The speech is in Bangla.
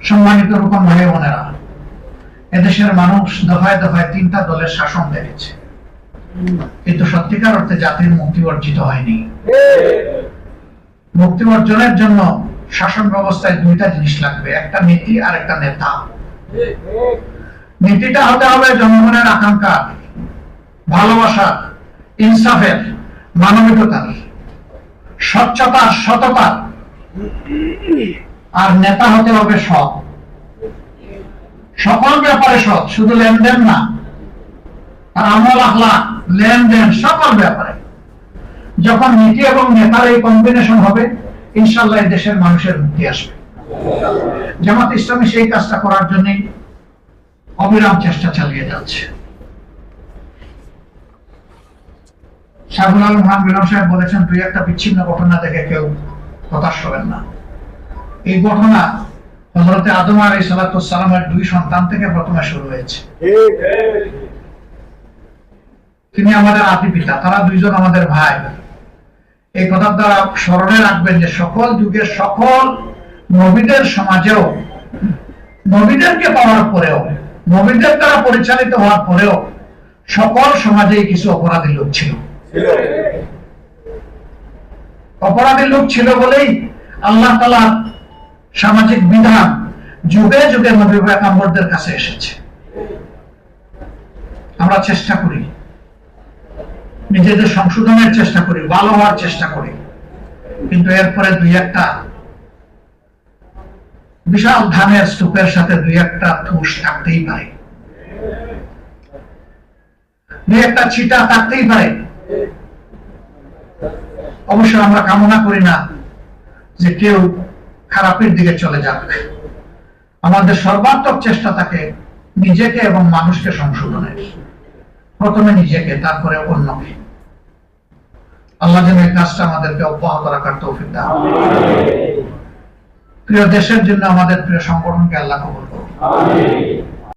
সম্মানিত রূপম ভাই বোনেরা, এদেশের মানুষ দফায় দফায় 3টা দলের শাসন দেখেছে, কিন্তু সত্যিকার অর্থে জাতির মুক্তি অর্জিত হয়নি। মুক্তি অর্জনের জন্য শাসন ব্যবস্থায় 2টা জিনিস লাগবে, একটা নীতি আর একটা নেতা। নীতিটা হতে হবে জনগণের আকাঙ্ক্ষা, ভালোবাসা, ইনসাফের, মানবিকতার, স্বচ্ছতার, সততার। আর নেতা হতে হবে সৎ, সকল ব্যাপারে সৎ, শুধু লেনদেন না, আর আমল আখলাক, লেনদেন, সকল ব্যাপারে। যখন নীতি এবং নেতার এই কম্বিনেশন হবে, ইনশাআল্লাহ এই দেশের মানুষের মুক্তি আসবে। জামাত ইসলামী সেই কাজটা করার জন্য অবিরাম চেষ্টা চালিয়ে যাচ্ছে। শাহুল আলম খান বিলম সাহেব বলেছেন, 2-1টা বিচ্ছিন্ন ঘটনা দেখে কেউ হতাশ হবেন না। এই ঘটনা হযরতে আদম আলাইহিস সালামের 2 সন্তান থেকে প্রথমে শুরু হয়েছে। তিনি আমাদের আদি পিতা, তারা 2জন আমাদের ভাই। এই কথার দ্বারা স্মরণে রাখবেন যে সকল যুগের সকল নবীদের সমাজেও, নবীদেরকে পাওয়ার পরেও, নবীদের দ্বারা পরিচালিত হওয়ার পরেও সকল সমাজেই কিছু অপরাধী লোক ছিল। অপরাধী লোক ছিল বলেই আল্লাহ তাআলা সামাজিক বিধান যুগে যুগে নবী পয়গম্বরদের কাছে এসেছে। আমরা চেষ্টা করি, নিজেদের সংশোধনের চেষ্টা করি, ভালো হওয়ার চেষ্টা করি, কিন্তু এরপরে 2-1টা বিশাল ধানের স্তূপের সাথে 2-1টা ধূস থাকতেই পারে, 2-1টা ছিটা থাকতেই পারে। অবশ্য আমরা কামনা করি না যে কেউ খারাপের দিকে চলে যাক। আমাদের সর্বাত্মক চেষ্টা থাকে নিজেকে এবং মানুষকে সংশোধনের, প্রথমে নিজেকে, তারপরে অন্যকে। আল্লাহ যেন এই কাজটা আমাদেরকে অব্যাহত রাখার তৌফিক দান। প্রিয় দেশের জন্য আমাদের প্রিয় সংগঠনকে আল্লাহ কবুল করুন।